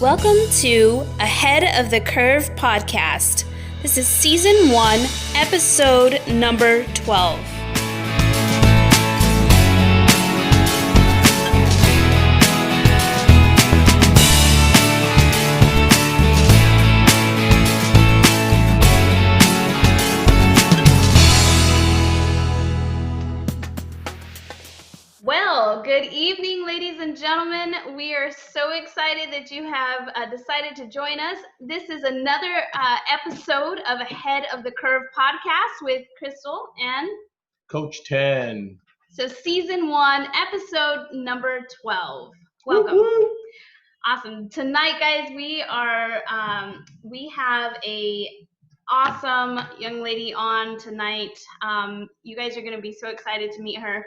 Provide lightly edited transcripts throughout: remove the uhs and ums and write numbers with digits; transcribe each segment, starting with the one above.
Welcome to Ahead of the Curve podcast. This is season 1, episode number 12. Well, good evening, ladies and gentlemen. We are so excited that you have decided to join us. This is another episode of Ahead of the Curve podcast with Crystal and Coach 10. So season 1, episode number 12. Welcome. Woo-hoo. Awesome. Tonight, guys, we have a awesome young lady on tonight. You guys are going to be so excited to meet her.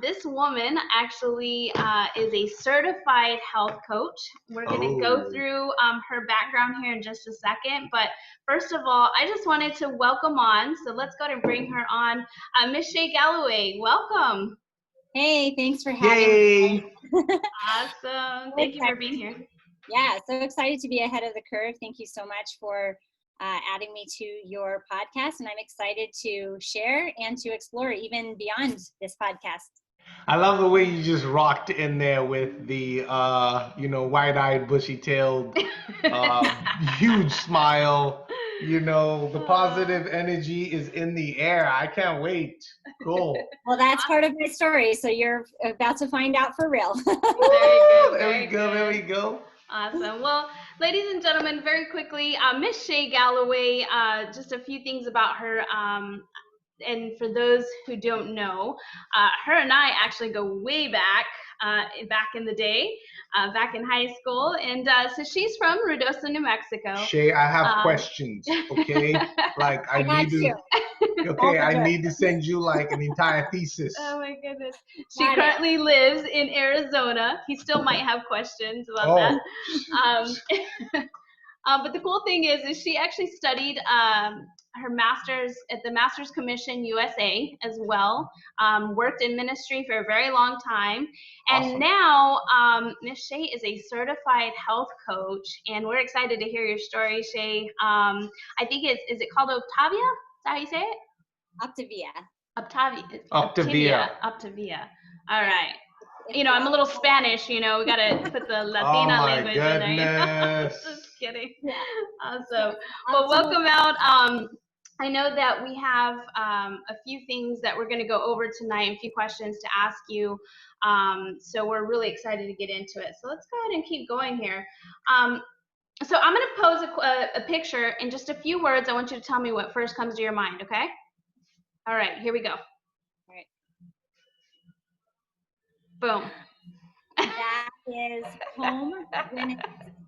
This woman actually is a certified health coach. We're going to go through her background here in just a second. But first of all, I just wanted to welcome on. So let's go ahead and bring her on. Miss Shay Galloway, welcome. Hey, thanks for having me. Awesome. Thank you for being here. Yeah, so excited to be ahead of the curve. Thank you so much for adding me to your podcast, and I'm excited to share and to explore even beyond this podcast. I love the way you just rocked in there with the, wide-eyed, bushy-tailed, huge smile. The positive energy is in the air. I can't wait. Cool. Well, that's part of my story, so you're about to find out for real. There we go. Awesome. Well, ladies and gentlemen, very quickly, Miss Shay Galloway, just a few things about her. And for those who don't know, her and I actually go way back in the day, back in high school. And so she's from Ruidoso, New Mexico. Shay, I have questions, okay? Like, I need to send you like an entire thesis. Oh my goodness. She currently lives in Arizona. He still might have questions about that. But the cool thing is she actually studied her master's at the Master's Commission USA as well, worked in ministry for a very long time. And awesome. Now Miss Shay is a certified health coach, and we're excited to hear your story, Shay. I think is it called Octavia? Is that how you say it? Octavia. All right. I'm a little Spanish, we got to put the Latina language in there. Just kidding. Yeah. Awesome. Well, welcome out. I know that we have a few things that we're going to go over tonight, a few questions to ask you. So we're really excited to get into it. So let's go ahead and keep going here. So I'm going to pose a picture in just a few words. I want you to tell me what first comes to your mind, okay? All right, here we go. All right. Boom. That is home.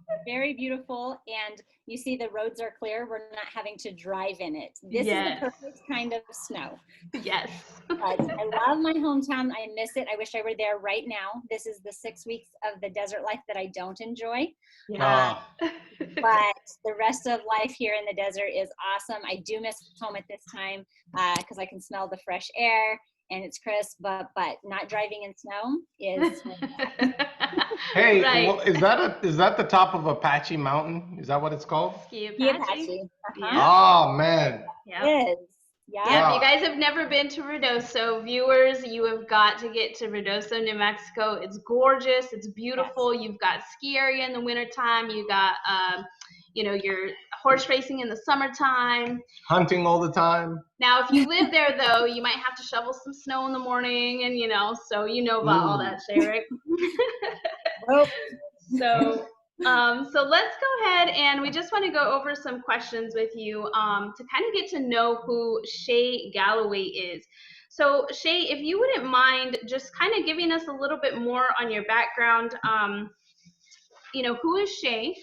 It's very beautiful, and you see the roads are clear. We're not having to drive in it. This is the perfect kind of snow. Yes. But I love my hometown. I miss it. I wish I were there right now. This is the 6 weeks of the desert life that I don't enjoy. Yeah. But the rest of life here in the desert is awesome. I do miss home at this time because I can smell the fresh air. And it's crisp, but not driving in snow is. Hey, right. Well, is that the top of Apache Mountain? Is that what it's called? Ski Apache. Uh-huh. Yeah. Oh man. Yep. It is. Yeah. If you guys have never been to Ruidoso, viewers, you have got to get to Ruidoso, New Mexico. It's gorgeous. It's beautiful. Yes. You've got ski area in the wintertime. You got your horse racing in the summertime. Hunting all the time. Now, if you live there, though, you might have to shovel some snow in the morning, and so about all that, Shay, right? Nope. So let's go ahead, and we just want to go over some questions with you to kind of get to know who Shay Galloway is. So, Shay, if you wouldn't mind just kind of giving us a little bit more on your background, who is Shay?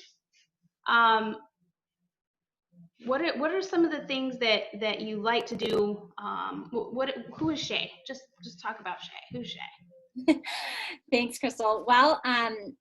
What are some of the things that you like to do? Who is Shay? Just talk about Shay. Who's Shay? Thanks, Crystal. Well,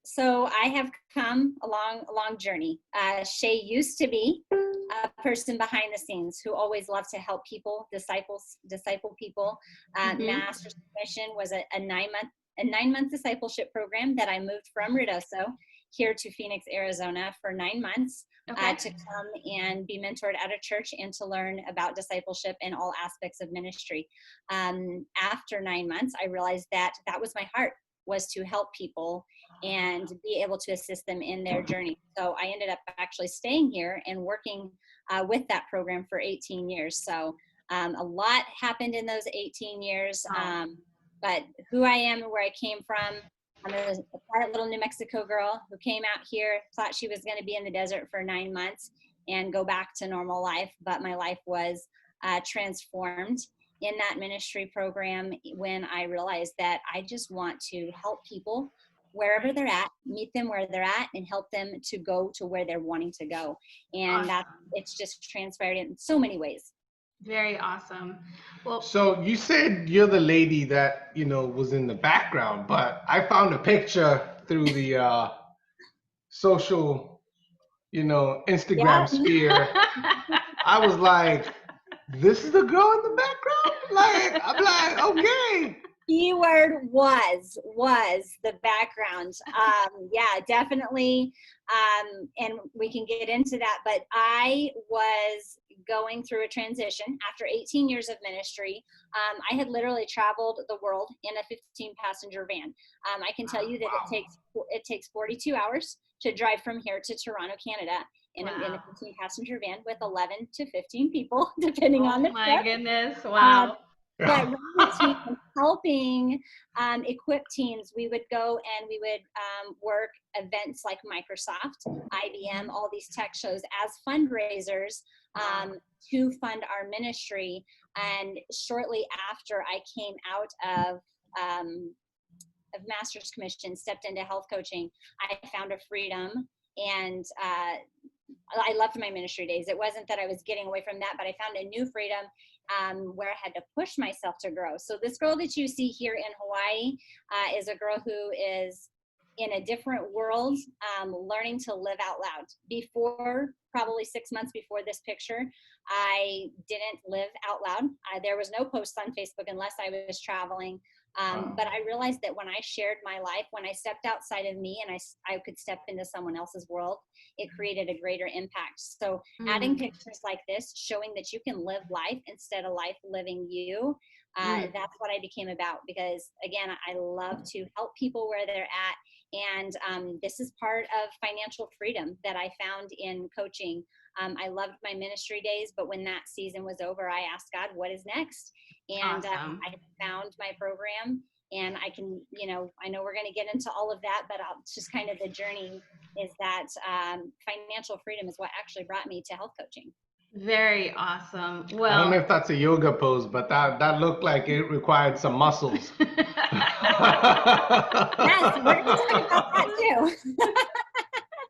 so I have come a long journey. Shay used to be a person behind the scenes who always loved to help people, disciple people. Master's Mission was a 9-month discipleship program that I moved from Ruidoso here to Phoenix, Arizona for 9 months. Okay. To come and be mentored at a church and to learn about discipleship in all aspects of ministry. After 9 months, I realized that that was my heart, was to help people and be able to assist them in their journey. So I ended up actually staying here and working with that program for 18 years. So a lot happened in those 18 years, but who I am and where I came from, I'm a quiet little New Mexico girl who came out here, thought she was going to be in the desert for 9 months and go back to normal life. But my life was transformed in that ministry program when I realized that I just want to help people wherever they're at, meet them where they're at, and help them to go to where they're wanting to go. And it's just transpired in so many ways. Very awesome. Well, so you said you're the lady that, was in the background, but I found a picture through the social, Instagram sphere. I was like, this is the girl in the background? I'm like, okay. Keyword was the background. Yeah, definitely. And we can get into that, but I was going through a transition after 18 years of ministry. I had literally traveled the world in a 15-passenger van. I can tell you that it takes 42 hours to drive from here to Toronto, Canada, in a 15-passenger van with 11 to 15 people, depending on the trip. Oh my goodness! Wow. But helping equip teams, we would go and we would work events like Microsoft, IBM, all these tech shows as fundraisers to fund our ministry. And shortly after I came out of master's commission, stepped into health coaching, I found a freedom, and I loved my ministry days. It wasn't that I was getting away from that, but I found a new freedom where I had to push myself to grow. So this girl that you see here in Hawaii is a girl who is in a different world, learning to live out loud. Before, probably 6 months before this picture, I didn't live out loud. There was no posts on Facebook unless I was traveling. But I realized that when I shared my life, when I stepped outside of me and I could step into someone else's world, it created a greater impact. So adding pictures like this, showing that you can live life instead of life living you, that's what I became about. Because again, I love to help people where they're at. And this is part of financial freedom that I found in coaching. I loved my ministry days, but when that season was over, I asked God, what is next? And I found my program, and I can, I know we're going to get into all of that, but it's just kind of the journey is that financial freedom is what actually brought me to health coaching. Very awesome. Well, I don't know if that's a yoga pose, but that looked like it required some muscles. Yes, we're going to talk about that too.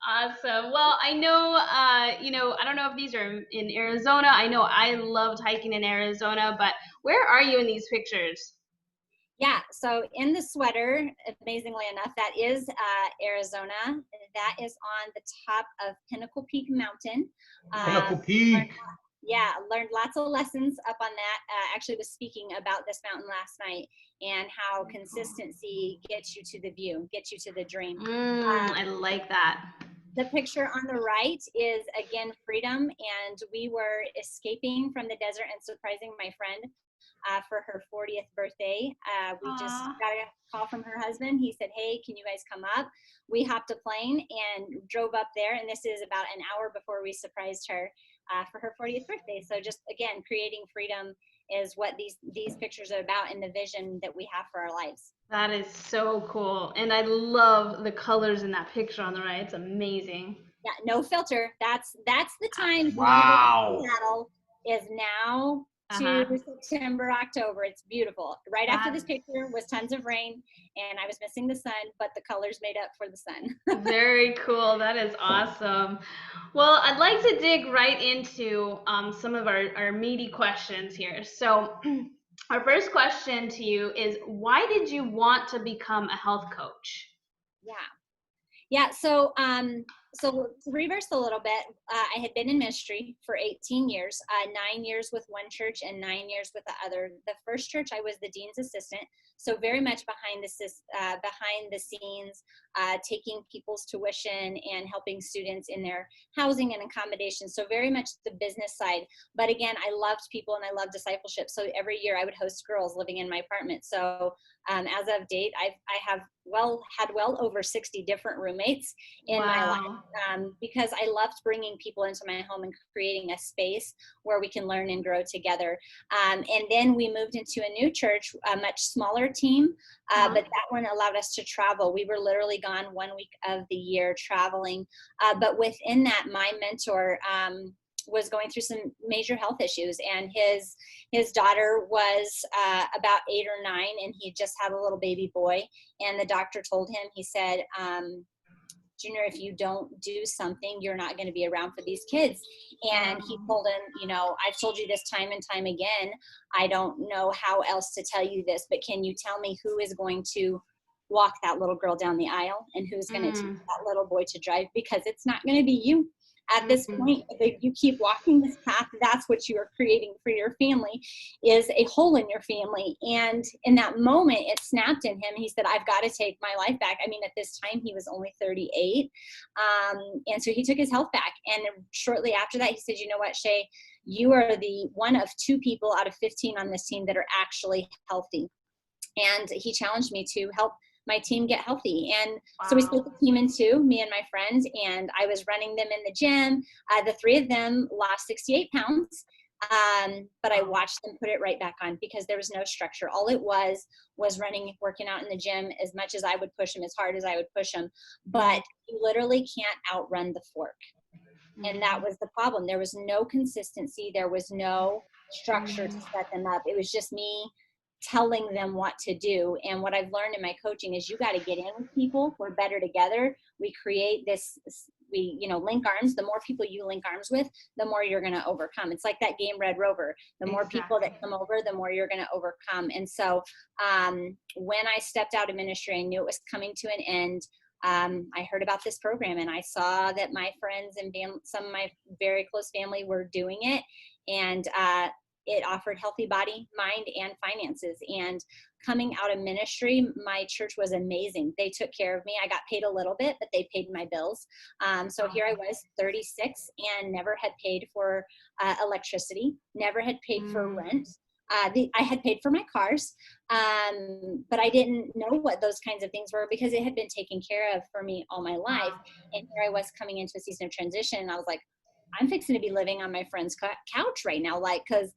Awesome. Well, I know, I don't know if these are in Arizona. I know I loved hiking in Arizona, but where are you in these pictures? Yeah, so in the sweater, amazingly enough, that is Arizona. That is on the top of Pinnacle Peak Mountain. Pinnacle Peak. Learned lots of lessons up on that. Actually was speaking about this mountain last night and how consistency gets you to the view, gets you to the dream. I like that. The picture on the right is, again, freedom. And we were escaping from the desert and surprising my friend for her 40th birthday. We just got a call from her husband. He said, hey, can you guys come up? We hopped a plane and drove up there. And this is about an hour before we surprised her for her 40th birthday. So just, again, creating freedom is what these pictures are about, and the vision that we have for our lives. That is so cool. And I love the colors in that picture on the right. It's amazing. Yeah, no filter. That's the time. Wow. Seattle is now to September, October. It's beautiful. Right after this picture was tons of rain, and I was missing the sun, but the colors made up for the sun. Very cool. That is awesome. Well, I'd like to dig right into some of our meaty questions here. So our first question to you is, why did you want to become a health coach? Yeah. So So to reverse a little bit, I had been in ministry for 18 years, 9 years with one church and 9 years with the other. The first church, I was the dean's assistant, so very much behind the scenes, taking people's tuition and helping students in their housing and accommodation. So very much the business side. But again, I loved people and I loved discipleship. So every year I would host girls living in my apartment. So as of date, I have had well over 60 different roommates in my life, because I loved bringing people into my home and creating a space where we can learn and grow together. And then we moved into a new church, a much smaller team, but that one allowed us to travel. We were literally gone 1 week of the year traveling. But within that, my mentor was going through some major health issues, and his daughter was about 8 or 9, and he just had a little baby boy. And the doctor told him, he said, Junior, if you don't do something, you're not going to be around for these kids. And he told him, I've told you this time and time again. I don't know how else to tell you this, but can you tell me who is going to walk that little girl down the aisle, and who's going to teach that little boy to drive? Because it's not going to be you. At this point, if you keep walking this path, that's what you are creating for your family, is a hole in your family. And in that moment, it snapped in him. He said, I've got to take my life back. I mean, at this time, he was only 38. And so he took his health back. And shortly after that, he said, you know what, Shay, you are the one of 2 people out of 15 on this team that are actually healthy. And he challenged me to help my team get healthy. And so we split the team in 2, me and my friend, and I was running them in the gym. The 3 of them lost 68 pounds, but I watched them put it right back on, because there was no structure. All it was running, working out in the gym as much as I would push them, as hard as I would push them. But you literally can't outrun the fork. And that was the problem. There was no consistency. There was no structure to set them up. It was just me telling them what to do. And what I've learned in my coaching is you got to get in with people. We're better together. We create this, we link arms. The more people you link arms with, the more you're going to overcome. It's like that game Red Rover. The more people that come over, the more you're going to overcome. And so when I stepped out of ministry, I knew it was coming to an end. I heard about this program, and I saw that my friends and some of my very close family were doing it. And it offered healthy body, mind, and finances. And coming out of ministry, my church was amazing. They took care of me. I got paid a little bit, but they paid my bills. So here I was, 36, and never had paid for electricity, never had paid for rent. I had paid for my cars, but I didn't know what those kinds of things were, because it had been taken care of for me all my life. And here I was coming into a season of transition, and I was like, I'm fixing to be living on my friend's couch right now, because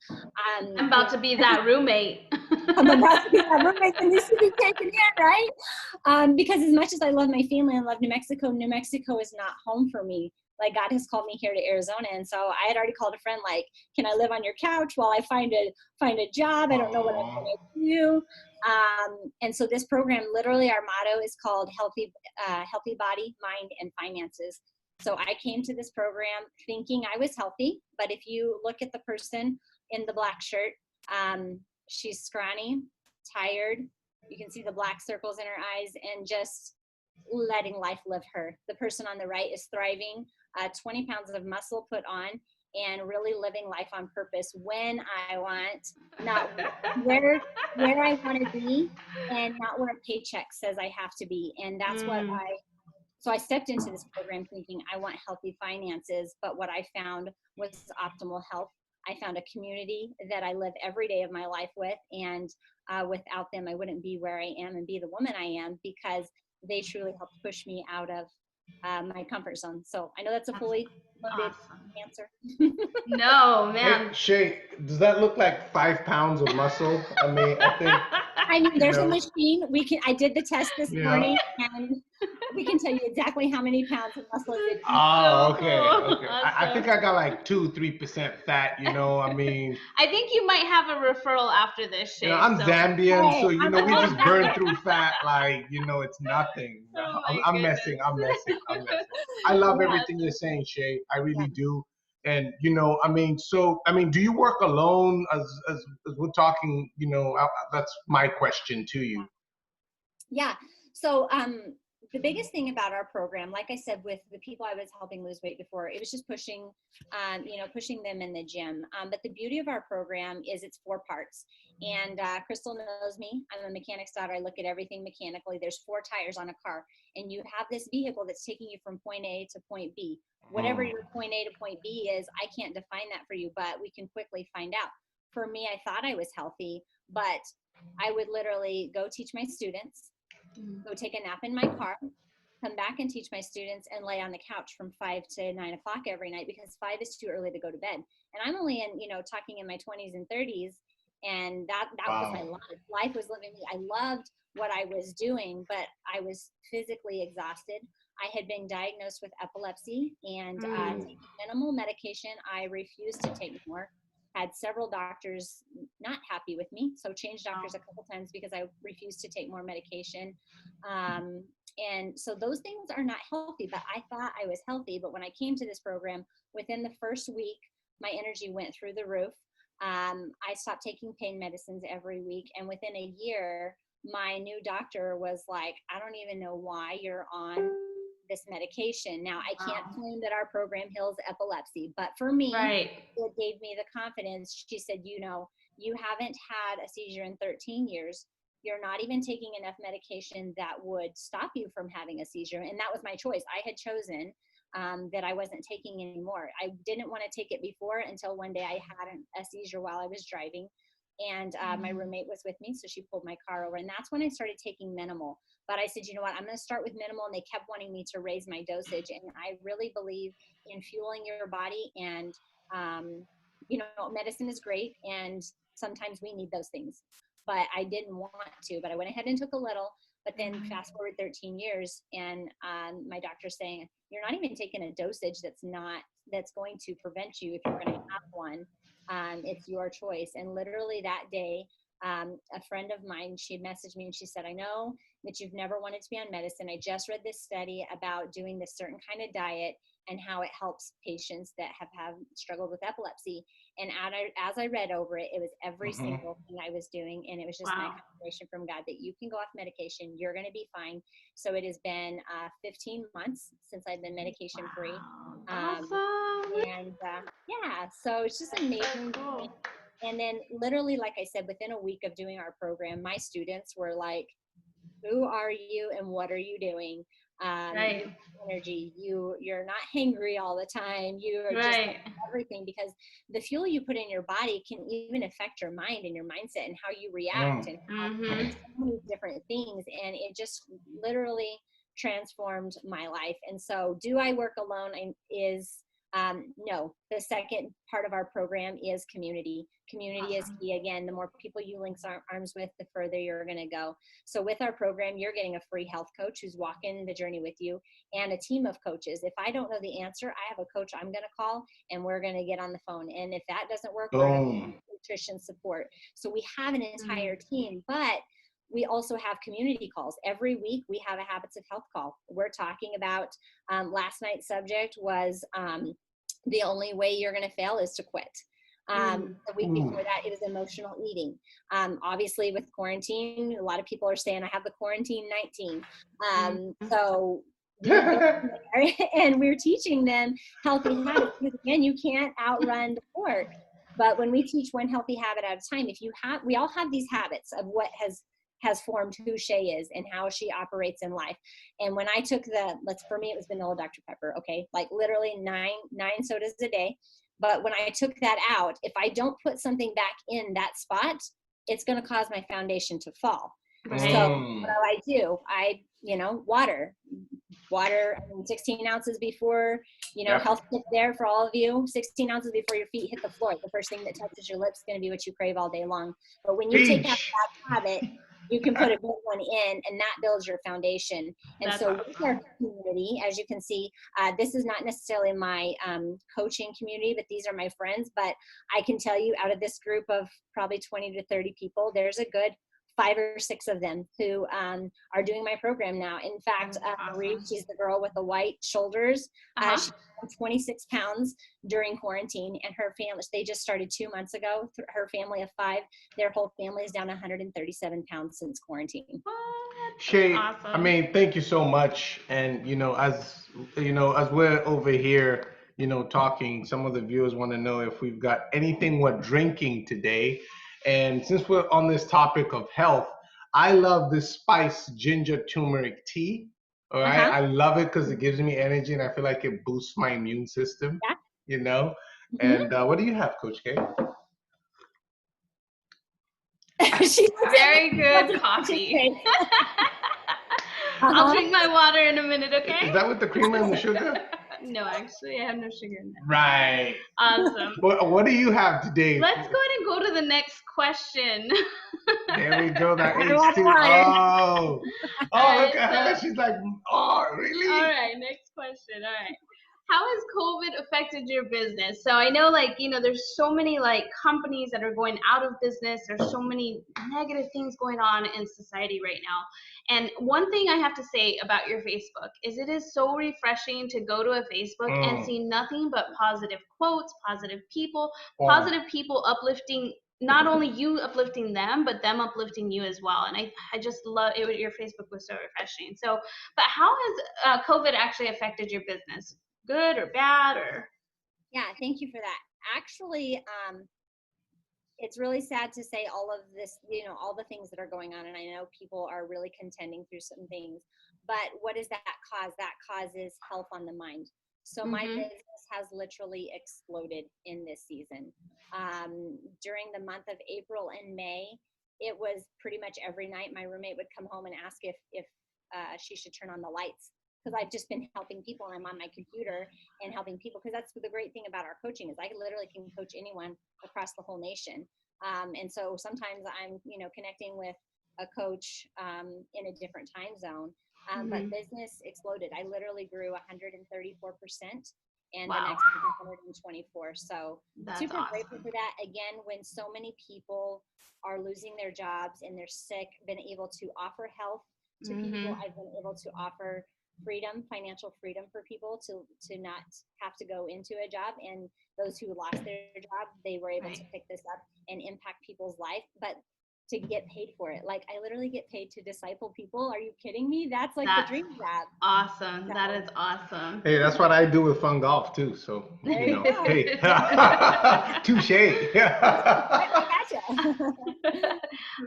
I'm about to be that roommate. I'm about to be that roommate that needs to be taken in, right? Because as much as I love my family and love New Mexico is not home for me. Like, God has called me here to Arizona, and so I had already called a friend, like, can I live on your couch while I find a job? I don't know what I'm going to do. And so this program, literally, our motto is called Healthy Body, Mind, and Finances. So I came to this program thinking I was healthy, but if you look at the person in the black shirt, she's scrawny, tired. You can see the black circles in her eyes, and just letting life live her. The person on the right is thriving, 20 pounds of muscle put on, and really living life on purpose when I want, not where I want to be, and not where a paycheck says I have to be. And that's So I stepped into this program thinking I want healthy finances, but what I found was optimal health. I found a community that I live every day of my life with, and without them, I wouldn't be where I am and be the woman I am, because they truly helped push me out of my comfort zone. So I know that's a fully loaded answer. No, man. Hey, Shay, does that look like 5 pounds of muscle? I mean, I think. There's a machine. I did the test this morning, and we can tell you exactly how many pounds of muscle it is. Oh, okay. Awesome. I think I got like 2-3% fat. I mean. I think you might have a referral after this, Shay. I'm Zambian, so we just burn through fat like it's nothing. Oh I'm messing. I love everything you're saying, Shay. I really do. And do you work alone? As we're talking, that's my question to you. Yeah. So The biggest thing about our program, like I said, with the people I was helping lose weight before, it was just pushing, pushing them in the gym. But the beauty of our program is it's 4 parts. And Crystal knows me. I'm a mechanic's daughter. I look at everything mechanically. There's 4 tires on a car, and you have this vehicle that's taking you from point A to point B. Whatever your point A to point B is, I can't define that for you, but we can quickly find out. For me, I thought I was healthy, but I would literally go teach my students, go take a nap in my car, come back and teach my students, and lay on the couch from 5 to 9 o'clock every night, because 5 is too early to go to bed. And I'm only in, talking in my 20s and 30s. And that was my life. Life was living me. I loved what I was doing, but I was physically exhausted. I had been diagnosed with epilepsy and taking minimal medication. I refused to take more. Had several doctors not happy with me, so changed doctors a couple times because I refused to take more medication. And so those things are not healthy, but I thought I was healthy. But when I came to this program, within the first week, my energy went through the roof. I stopped taking pain medicines every week. And within a year, my new doctor was like, I don't even know why you're on this medication. Now, I can't claim that our program heals epilepsy, but for me, it gave me the confidence. She said, you haven't had a seizure in 13 years. You're not even taking enough medication that would stop you from having a seizure. And that was my choice. I had chosen that I wasn't taking anymore. I didn't want to take it before until one day I had a seizure while I was driving. And my roommate was with me, so she pulled my car over. And that's when I started taking minimal. But I said, you know what, I'm going to start with minimal. And they kept wanting me to raise my dosage. And I really believe in fueling your body. And, medicine is great. And sometimes we need those things. But I didn't want to. But I went ahead and took a little. But then fast forward 13 years, and my doctor's saying, you're not even taking a dosage that's going to prevent you if you're going to have one. It's your choice. And literally that day, a friend of mine, she messaged me and she said, I know that you've never wanted to be on medicine. I just read this study about doing this certain kind of diet and how it helps patients that have struggled with epilepsy. And as I read over it, it was every single thing I was doing. And it was just my confirmation from God that you can go off medication. You're going to be fine. So it has been 15 months since I've been medication free. So it's just amazing. Cool. And then literally, like I said, within a week of doing our program, my students were like, who are you and what are you doing? Energy. You're not hangry all the time. You are just like everything, because the fuel you put in your body can even affect your mind and your mindset and how you react and so many different things. And it just literally transformed my life. And so do I work alone? No. The second part of our program is community. Community is key. Again, the more people you link arms with, the further you're going to go. So with our program, you're getting a free health coach who's walking the journey with you, and a team of coaches. If I don't know the answer, I have a coach I'm going to call, and we're going to get on the phone. And if that doesn't work, we're going to nutrition support. So we have an entire team, but we also have community calls. Every week we have a Habits of Health call. We're talking about, last night's subject was the only way you're going to fail is to quit. The week before that, it was emotional eating. Obviously with quarantine, a lot of people are saying I have the quarantine 19. So and we're teaching them healthy habits, because again, you can't outrun the pork. But when we teach one healthy habit at a time, we all have these habits of what has formed who Shay is and how she operates in life. And when I took for me, it was vanilla Dr. Pepper. Okay. Like literally nine sodas a day. But when I took that out, if I don't put something back in that spot, it's going to cause my foundation to fall. So what do? Water, 16 ounces before, health tip there for all of you, 16 ounces before your feet hit the floor. The first thing that touches your lips is going to be what you crave all day long. But when you take out that habit, you can put a good one in, and that builds your foundation. And so with our community, as you can see, this is not necessarily my coaching community, but these are my friends. But I can tell you, out of this group of probably 20 to 30 people, there's a good 5 or 6 of them who are doing my program now. In fact, Marie, she's the girl with the white shoulders. She 26 pounds during quarantine, and her family, they just started 2 months ago. Her family of 5, their whole family is down 137 pounds since quarantine. Shay, awesome. I mean, thank you so much. And as we're over here, talking, some of the viewers want to know if we've got anything we're drinking today. And since we're on this topic of health, I love this spice ginger turmeric tea. All right, I love it because it gives me energy, and I feel like it boosts my immune system. Yeah. And what do you have, Coach K? She's very good coffee. I'll drink my water in a minute, okay? Is that with the creamer and the sugar? No, actually, I have no sugar in there. Right. Awesome. What do you have today? Let's go ahead and go to the next question. There we go. That H2O. Oh, look at her. She's like, oh, really? All right, next question. All right. How has COVID affected your business? So I know, there's so many companies that are going out of business. There's so many negative things going on in society right now. And one thing I have to say about your Facebook is it is so refreshing to go to a Facebook and see nothing but positive quotes, positive people uplifting, not only you uplifting them, but them uplifting you as well. And I just love it. Your Facebook was so refreshing. So, but how has COVID actually affected your business? Good or bad or? Yeah, thank you for that. Actually, it's really sad to say all of this, all the things that are going on. And I know people are really contending through some things, but what does that cause? That causes health on the mind. So my business has literally exploded in this season. During the month of April and May, it was pretty much every night my roommate would come home and ask if she should turn on the lights. Because I've just been helping people, and I'm on my computer and helping people. Because that's the great thing about our coaching is I literally can coach anyone across the whole nation. And so sometimes I'm, connecting with a coach in a different time zone. But business exploded. I literally grew 134%, and the next is 124. So that's super awesome. grateful for that. Again, when so many people are losing their jobs and they're sick, been able to offer health to people. I've been able to offer freedom, financial freedom for people to not have to go into a job, and those who lost their job, they were able to pick this up and impact people's life, but to get paid for it. Like I literally get paid to disciple people. Are you kidding me? That's the dream job. Awesome. That is awesome. Hey, that's what I do with Fun Golf too. So, hey, touche.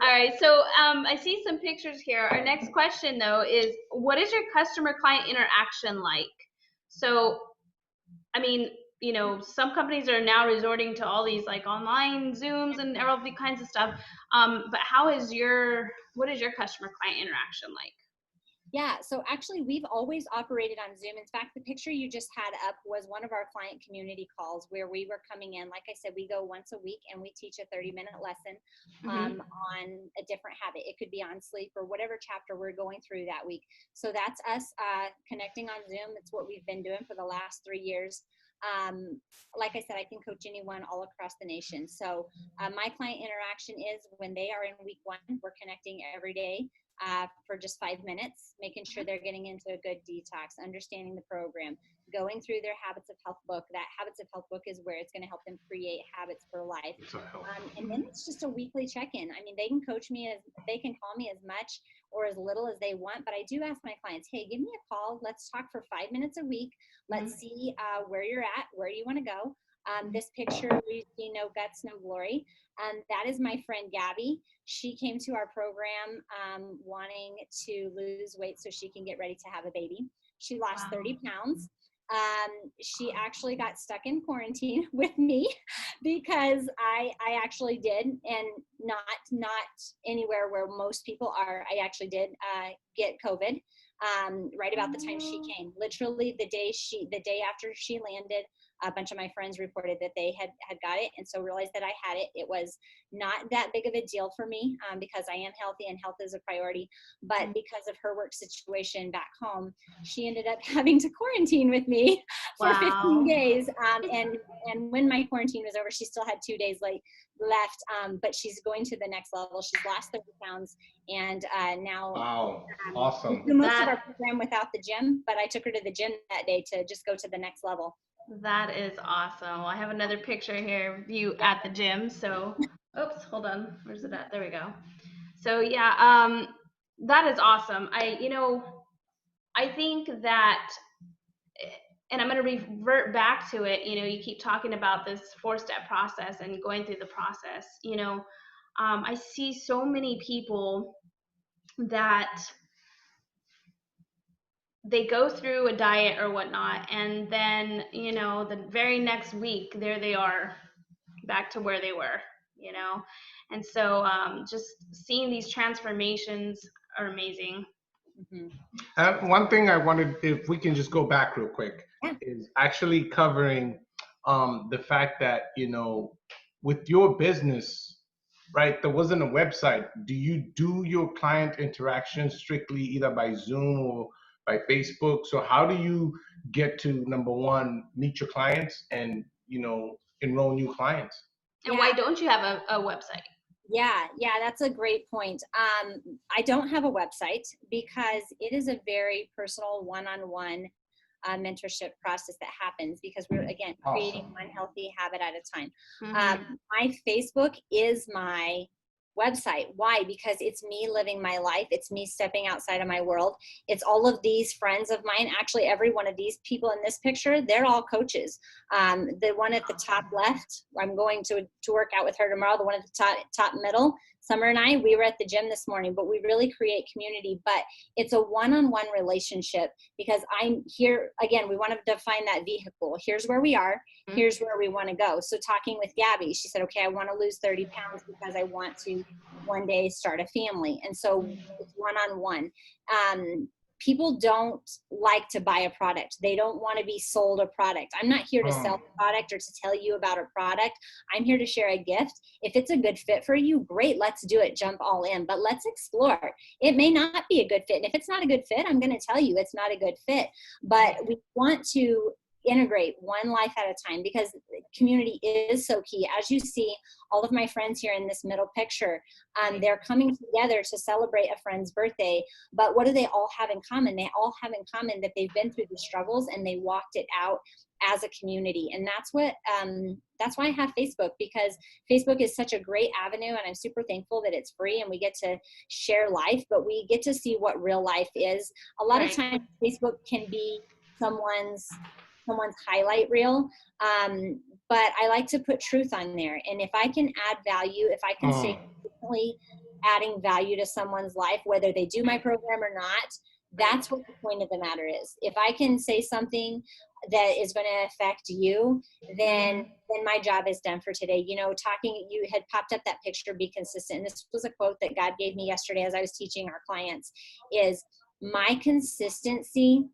All right. So I see some pictures here. Our next question though is, what is your customer client interaction like? So, I mean, some companies are now resorting to all these online Zooms and all the kinds of stuff. But what is your customer client interaction like? Yeah, so actually we've always operated on Zoom. In fact, the picture you just had up was one of our client community calls where we were coming in. Like I said, we go once a week and we teach a 30-minute lesson on a different habit. It could be on sleep or whatever chapter we're going through that week. So that's us connecting on Zoom. It's what we've been doing for the last 3 years. Like I said, I can coach anyone all across the nation. So my client interaction is when they are in week 1, we're connecting every day for just 5 minutes, making sure they're getting into a good detox, understanding the program, going through their Habits of Health book. That Habits of Health book is where it's going to help them create habits for life. And then it's just a weekly check-in. I mean, they can they can call me as much or as little as they want, but I do ask my clients, hey, give me a call. Let's talk for 5 minutes a week. Let's see where you're at, where you want to go. This picture, we see no guts, no glory. That is my friend Gabby. She came to our program wanting to lose weight so she can get ready to have a baby. She lost 30 pounds. She actually got stuck in quarantine with me because I actually did, and not anywhere where most people are. I actually did get COVID right about the time she came. Literally the day after she landed, A bunch of my friends reported that they had got it, and so realized that I had it. It was not that big of a deal for me because I am healthy and health is a priority. But because of her work situation back home, she ended up having to quarantine with me for 15 days. And when my quarantine was over, she still had 2 days left, but she's going to the next level. She's lost 30 pounds, and now awesome. we do most of our program without the gym, but I took her to the gym that day to just go to the next level. That is awesome. Well, I have another picture here of you at the gym. So, oops, hold on. Where's it at? There we go. So yeah, that is awesome. I think that, and I'm going to revert back to it. You keep talking about this 4-step process and going through the process. I see so many people that they go through a diet or whatnot, and then the very next week there they are back to where they were. And so just seeing these transformations are amazing. One thing I wanted, if we can just go back real quick, is actually covering the fact that with your business, right, there wasn't a website. Do you do your client interaction strictly either by Zoom or by Facebook? So how do you get to, number one, meet your clients and enroll new clients? And why don't you have a website? Yeah, that's a great point. I don't have a website because it is a very personal one-on-one mentorship process that happens because we're, again, creating one healthy habit at a time. My Facebook is my website. Why? Because it's me living my life. It's me stepping outside of my world. It's all of these friends of mine. Actually, every one of these people in this picture, they're all coaches. The one at the top left, I'm going to work out with her tomorrow. The one at the top middle, Summer and I, we were at the gym this morning, but we really create community. But it's a one-on-one relationship because I'm here, again, we want to define that vehicle. Here's where we are. Here's where we want to go. So talking with Gabby, she said, okay, I want to lose 30 pounds because I want to one day start a family. And so it's one-on-one. People don't like to buy a product. They don't want to be sold a product. I'm not here to sell a product or to tell you about a product. I'm here to share a gift. If it's a good fit for you, great, let's do it, jump all in, but let's explore. It may not be a good fit. And if it's not a good fit, I'm going to tell you it's not a good fit, but we want to integrate one life at a time because community is so key. As you see, all of my friends here in this middle picture, they're coming together to celebrate a friend's birthday. But what do they all have in common? They all have in common that they've been through the struggles and they walked it out as a community. And that's why I have Facebook, because Facebook is such a great avenue, and I'm super thankful that it's free and we get to share life, but we get to see what real life is. A lot of times Facebook can be someone's highlight reel. But I like to put truth on there. And if I can add value, if I can stay consistently adding value to someone's life, whether they do my program or not, that's what the point of the matter is. If I can say something that is going to affect you, then my job is done for today. You had popped up that picture, be consistent. And this was a quote that God gave me yesterday as I was teaching our clients, is my consistency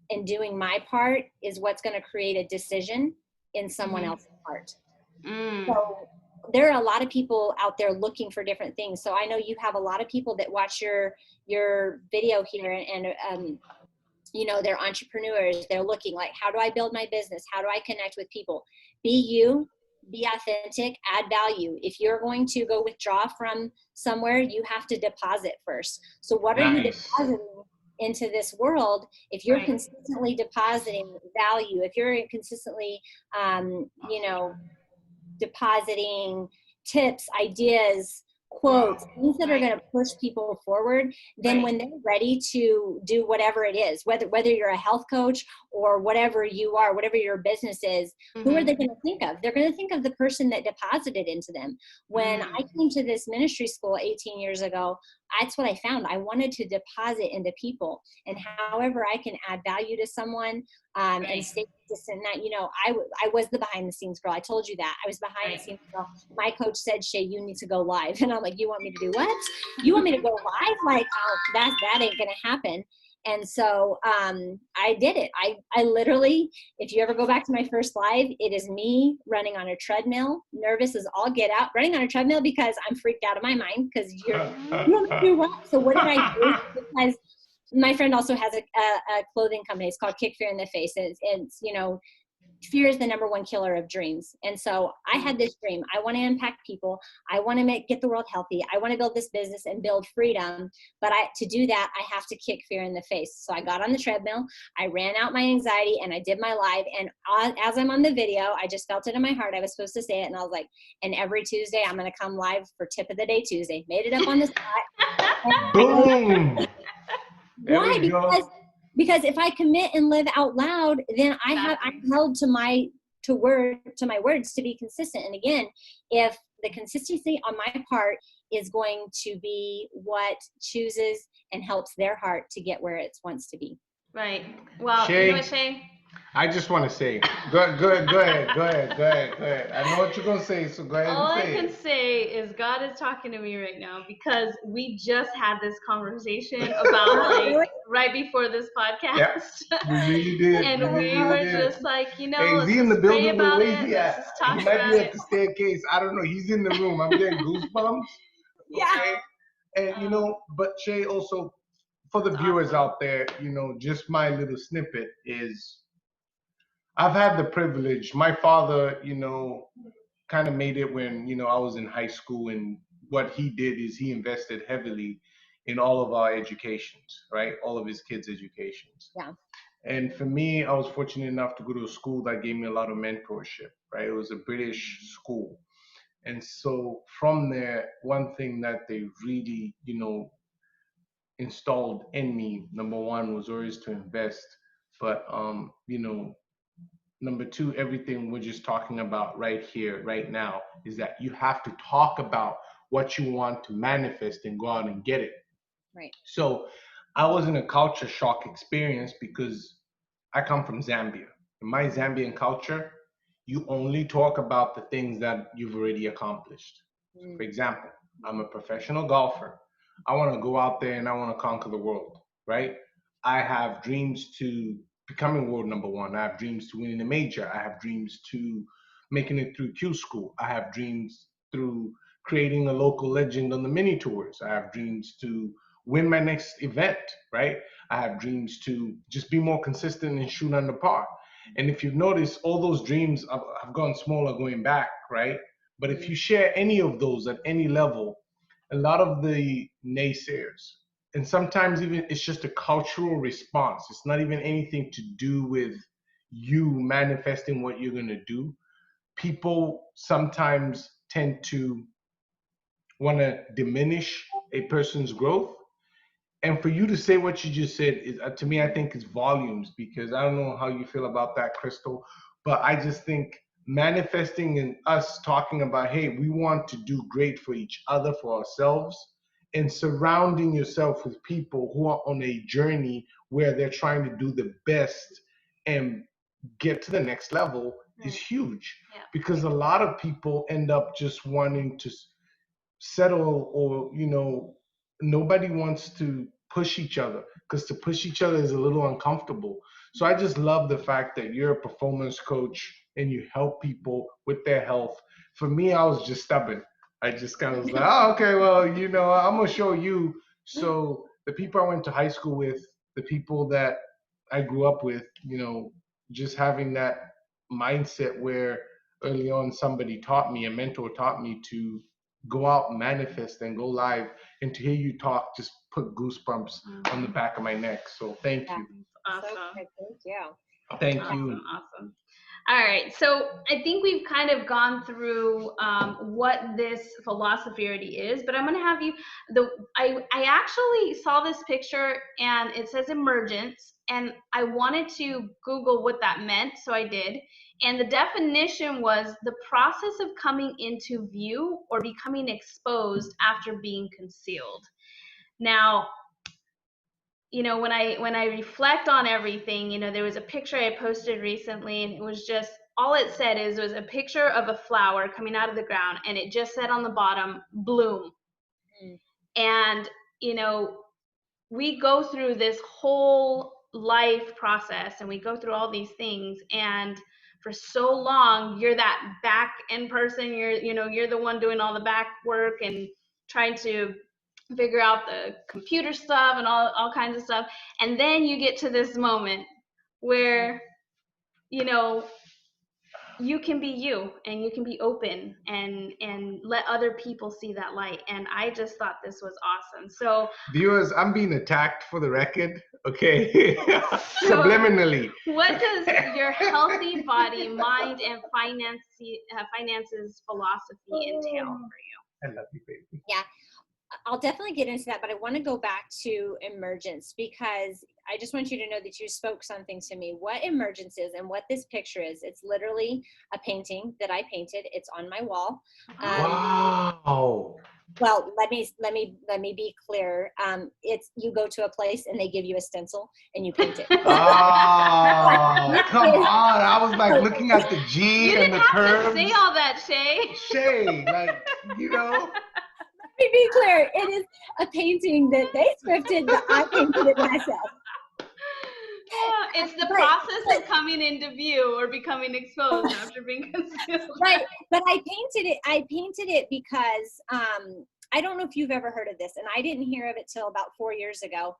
in doing my part is what's going to create a decision in someone else's part. So there are a lot of people out there looking for different things. So I know you have a lot of people that watch your video here and they're entrepreneurs. They're looking like, how do I build my business? How do I connect with people? Be you, be authentic, add value. If you're going to go withdraw from somewhere, you have to deposit first. So what are you depositing into this world? If you're consistently depositing value, if you're consistently, depositing tips, ideas, quotes, things that are going to push people forward, then when they're ready to do whatever it is, whether you're a health coach or whatever you are, whatever your business is, who are they going to think of? They're going to think of the person that deposited into them. When I came to this ministry school 18 years ago, that's what I found. I wanted to deposit into people, and however I can add value to someone and stay consistent. That, I was the behind the scenes girl. I told you that. I was behind the scenes girl. My coach said, Shay, you need to go live. And I'm like, you want me to do what? You want me to go live? Like, that ain't going to happen. And so I did it. I literally, if you ever go back to my first live, it is me running on a treadmill, nervous as all get out, running on a treadmill because I'm freaked out of my mind because you don't do what. So what did I do? Because my friend also has a clothing company. It's called Kick Fear in the Face. It's you know, fear is the number one killer of dreams. And so I had this dream. I want to impact people. I want to get the world healthy. I want to build this business and build freedom. But to do that, I have to kick fear in the face. So I got on the treadmill. I ran out my anxiety and I did my live. And as I'm on the video, I just felt it in my heart. I was supposed to say it. And I was like, and every Tuesday, I'm going to come live for Tip of the Day Tuesday. Made it up on the spot. Boom. Why? Because if I commit and live out loud, then I'm held to my words to be consistent. And again, if the consistency on my part is going to be what chooses and helps their heart to get where it wants to be. Right. Well, Shay, you know what, Shay? I just want to say, go ahead. I know what you're going to say, so go ahead All and say I can say is God is talking to me right now because we just had this conversation about right before this podcast. Yeah, we really did. And we were just like, hey, let's is he in the just pray building? about Where is it. he Let's at? just talk He might about be it. at the staircase. I don't know. He's in the room. I'm getting goosebumps. Okay. And but Shay, also for the viewers out there, just my little snippet is I've had the privilege. My father, kind of made it when, I was in high school, and what he did is he invested heavily in all of our educations, right? All of his kids' educations. Yeah. And for me, I was fortunate enough to go to a school that gave me a lot of mentorship, right? It was a British school. And so from there, one thing that they really, installed in me, number one, was always to invest. But number two, everything we're just talking about right here, right now, is that you have to talk about what you want to manifest and go out and get it. Right. So I was in a culture shock experience because I come from Zambia. In my Zambian culture, you only talk about the things that you've already accomplished. For example, I'm a professional golfer. I want to go out there and I want to conquer the world, right? I have dreams to becoming world number one. I have dreams to winning a major. I have dreams to making it through Q school. I have dreams through creating a local legend on the mini tours. I have dreams to win my next event, right? I have dreams to just be more consistent and shoot under par. And if you've noticed, all those dreams have gone smaller going back, right? But if you share any of those at any level, a lot of the naysayers, and sometimes even it's just a cultural response. It's not even anything to do with you manifesting what you're going to do. People sometimes tend to want to diminish a person's growth. And for you to say what you just said is, to me, I think it's volumes, because I don't know how you feel about that, Crystal, but I just think manifesting and us talking about, hey, we want to do great for each other, for ourselves, and surrounding yourself with people who are on a journey where they're trying to do the best and get to the next level is huge. Yeah. Because a lot of people end up just wanting to settle, or nobody wants to push each other, because to push each other is a little uncomfortable. So I just love the fact that you're a performance coach and you help people with their health. For me, I was just stubborn. I just kind of was like, oh, okay, well, I'm gonna show you. So the people I went to high school with, the people that I grew up with, just having that mindset where early on somebody taught me, a mentor taught me to go out, manifest, and go live. And to hear you talk just put goosebumps on the back of my neck. So thank you. Awesome. So thank you. Thank you. Awesome. All right. So I think we've kind of gone through what this philosophy already is, but I'm going to have you. I actually saw this picture and it says Emergence, and I wanted to Google what that meant, so I did. And the definition was the process of coming into view or becoming exposed after being concealed. Now, when I reflect on everything, there was a picture I posted recently, and it was just, all it said was a picture of a flower coming out of the ground, and it just said on the bottom, bloom. And, we go through this whole life process and we go through all these things, and for so long you're that back end person, you're the one doing all the back work and trying to figure out the computer stuff and all kinds of stuff, and then you get to this moment where you can be you and you can be open and let other people see that light. And I just thought this was awesome. So viewers, I'm being attacked for the record, okay? So, subliminally. What does your healthy body, mind, and finances philosophy entail for you? I love you, baby. Yeah, I'll definitely get into that, but I want to go back to Emergence, because I just want you to know that you spoke something to me. What Emergence is and what this picture is, it's literally a painting that I painted. It's on my wall. Wow. Well, let me be clear. It's, you go to a place and they give you a stencil and you paint it. Oh, come on. I was like looking at the G and the curves. You didn't have to say all that, Shay. Shay, like, Let me be clear. It is a painting that they scripted, but I painted it myself. It's the process of coming into view or becoming exposed after being concealed. Right, but I painted it because I don't know if you've ever heard of this, and I didn't hear of it till about 4 years ago,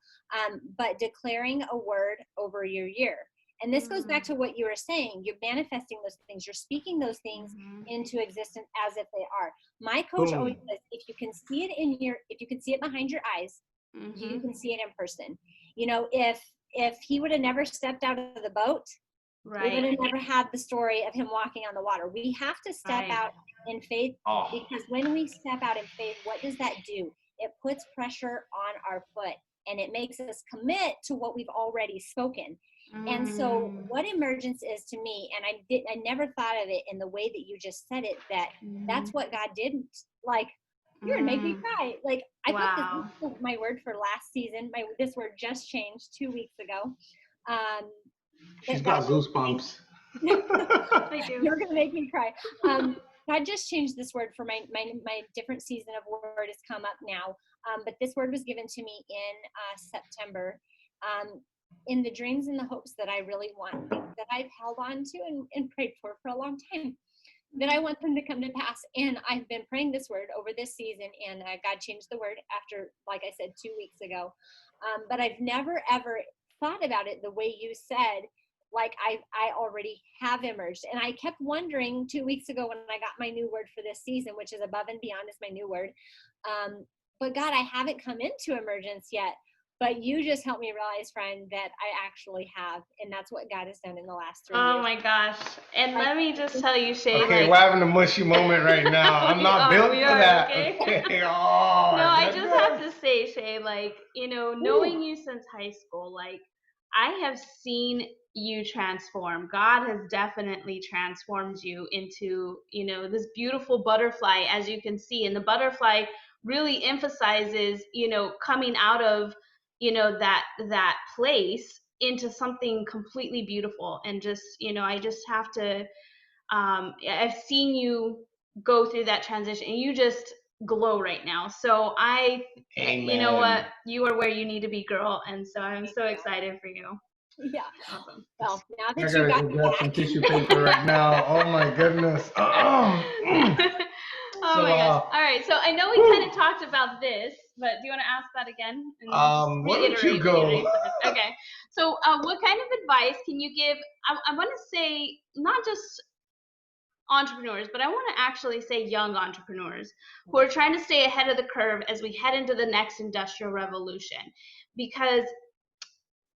but declaring a word over your year. And this goes back to what you were saying. You're manifesting those things. You're speaking those things into existence as if they are. My coach always says, if you can see it behind your eyes, you can see it in person. If he would have never stepped out of the boat, we would have never had the story of him walking on the water. We have to step out in faith, because when we step out in faith, what does that do? It puts pressure on our foot, and it makes us commit to what we've already spoken. And so what Emergence is to me, and I never thought of it in the way that you just said it, that's what God did. Like, you're gonna make me cry. Like, I put this, my word for last season, this word just changed 2 weeks ago. She's got goosebumps. You're gonna make me cry. God just changed this word for my different season of word has come up now. But this word was given to me in September. In the dreams and the hopes that I really want, things that I've held on to and prayed for a long time, that I want them to come to pass. And I've been praying this word over this season, and God changed the word after, like I said, 2 weeks ago. But I've never, ever thought about it the way you said, like I already have emerged. And I kept wondering 2 weeks ago when I got my new word for this season, which is above and beyond is my new word. But God, I haven't come into emergence yet. But you just helped me realize, friend, that I actually have. And that's what God has done in the last 3 years. Oh my gosh. And let me just tell you, Shay. Okay, we're having a mushy moment right now. I'm not built for that. Okay. Oh, no, I just have to say, Shay, like, knowing you since high school, like, I have seen you transform. God has definitely transformed you into, this beautiful butterfly, as you can see. And the butterfly really emphasizes, coming out of, that place into something completely beautiful. And just, I just have to, I've seen you go through that transition, and you just glow right now. So Amen. You know what, you are where you need to be, girl. And so I'm so excited for you. Yeah. Awesome. Well, now that I you gotta go grab some tissue paper right now. Oh my goodness. Oh my gosh. All right. So I know we kind of talked about this, but do you want to ask that again? And why don't you go? Okay. So what kind of advice can you give? I want to say not just entrepreneurs, but I want to actually say young entrepreneurs who are trying to stay ahead of the curve as we head into the next industrial revolution. Because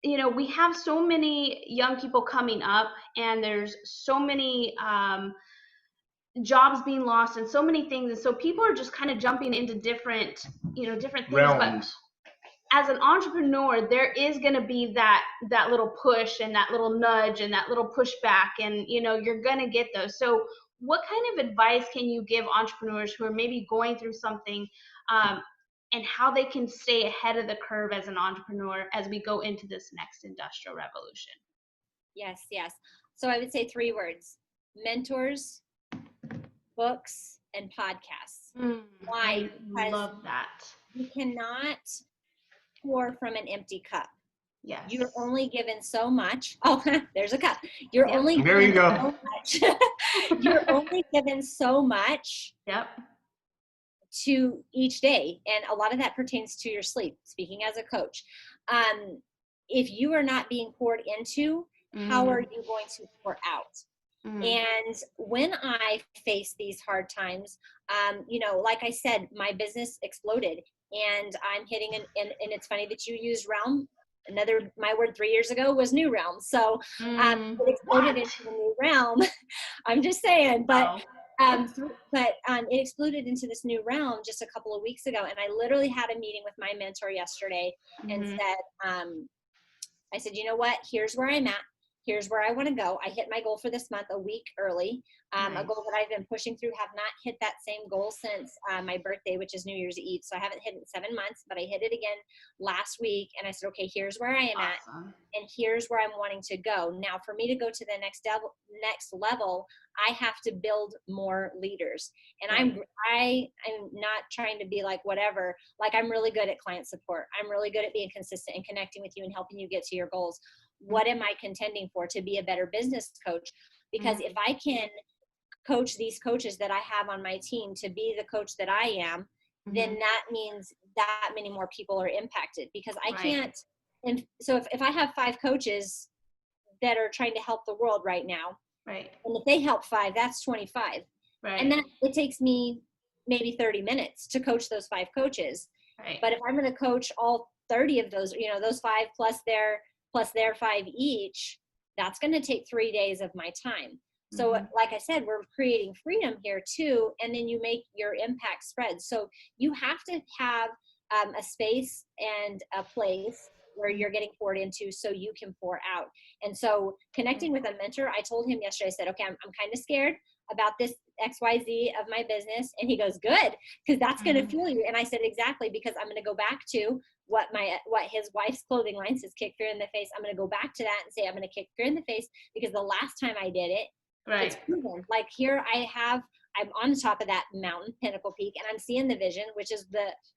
we have so many young people coming up, and there's so many jobs being lost and so many things, and so people are just kind of jumping into different things. Realms. But as an entrepreneur, there is going to be that little push and that little nudge and that little pushback, and you're going to get those. So what kind of advice can you give entrepreneurs who are maybe going through something, and how they can stay ahead of the curve as an entrepreneur as we go into this next industrial revolution? Yes. So I would say 3 words: mentors, books, and podcasts. Why? I love that. You cannot pour from an empty cup. Yes. You're only given so much. Oh, there's a cup. You're Yep. only There you given go. so much. You're only given so much Yep. to each day. And a lot of that pertains to your sleep, speaking as a coach. If you are not being poured into, how are you going to pour out? And when I face these hard times, you know, like I said, my business exploded and I'm hitting and it's funny that you used realm. My word 3 years ago was new realm. So it exploded into the new realm. I'm just saying, but wow. it exploded into this new realm just a couple of weeks ago. And I literally had a meeting with my mentor yesterday and said, I said, you know what? Here's where I'm at. Here's where I want to go. I hit my goal for this month a week early. Nice. A goal that I've been pushing through, have not hit that same goal since my birthday, which is New Year's Eve. So I haven't hit it in 7 months, but I hit it again last week. And I said, okay, here's where I am at. And here's where I'm wanting to go. Now, for me to go to the next level, I have to build more leaders. And I'm not trying to be like whatever. Like, I'm really good at client support. I'm really good at being consistent and connecting with you and helping you get to your goals. What am I contending for? To be a better business coach? Because if I can coach these coaches that I have on my team to be the coach that I am, then that means that many more people are impacted, because I can't. And so if I have 5 coaches that are trying to help the world right now, and if they help 5, that's 25. And then it takes me maybe 30 minutes to coach those 5 coaches. But if I'm going to coach all 30 of those, you know, those 5 plus their 5 each, that's going to take 3 days of my time. So like I said, we're creating freedom here too. And then you make your impact spread. So you have to have a space and a place where you're getting poured into so you can pour out. And so connecting with a mentor, I told him yesterday, I said, okay, I'm kind of scared about this XYZ of my business. And he goes, good, because that's going to fuel you. And I said, exactly, because I'm going to go back to what his wife's clothing line says, kick fear in the face. I'm going to go back to that and say, I'm going to kick fear in the face, because the last time I did it, it's proven. Like, here I'm on the top of that mountain, Pinnacle Peak, and I'm seeing the vision, which is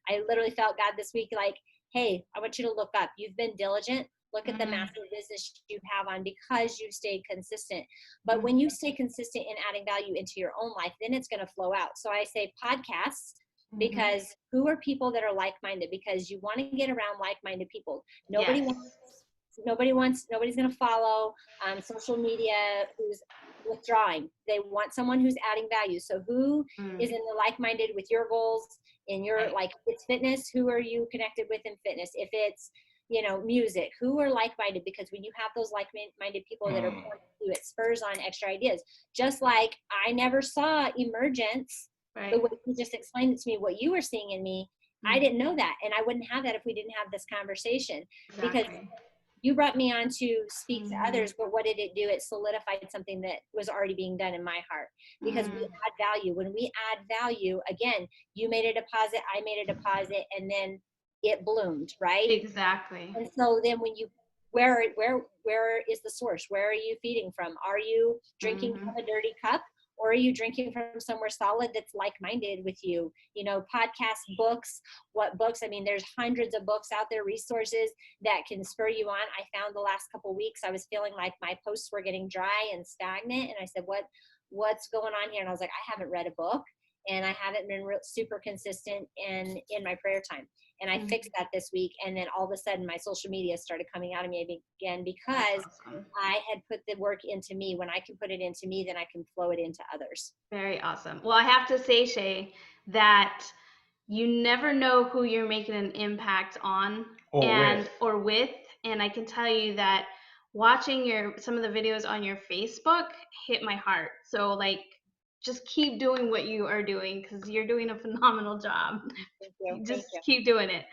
I literally felt God this week, like, hey, I want you to look up. You've been diligent. Look at the massive business you have on, because you stayed consistent. But when you stay consistent in adding value into your own life, then it's going to flow out. So I say podcasts, because who are people that are like-minded? Because you want to get around like-minded people. Nobody's going to follow social media who's withdrawing. They want someone who's adding value. So who is in the like-minded with your goals, in your, like, if it's fitness, who are you connected with in fitness? If it's, you know, music, who are like-minded? Because when you have those like-minded people that are pointing to you, it spurs on extra ideas. Just like I never saw Emergence the way you just explained it to me, what you were seeing in me. I didn't know that, and I wouldn't have that if we didn't have this conversation. Because you brought me on to speak to others, but what did it do? It solidified something that was already being done in my heart, because we add value. When we add value, again, you made a deposit, I made a deposit, and then it bloomed, right? Exactly. And so then when you, where is the source? Where are you feeding from? Are you drinking from a dirty cup? Or are you drinking from somewhere solid that's like-minded with you? You know, podcasts, books, what books? I mean, there's hundreds of books out there, resources that can spur you on. I found the last couple of weeks, I was feeling like my posts were getting dry and stagnant. And I said, what's going on here? And I was like, I haven't read a book, and I haven't been super consistent in my prayer time. And I fixed that this week. And then all of a sudden my social media started coming out of me again, because I had put the work into me. When I can put it into me, then I can flow it into others. Very awesome. Well, I have to say, Shay, that you never know who you're making an impact on or with. And I can tell you that watching some of the videos on your Facebook hit my heart. So, like, just keep doing what you are doing, because you're doing a phenomenal job. Thank you. Just keep doing it.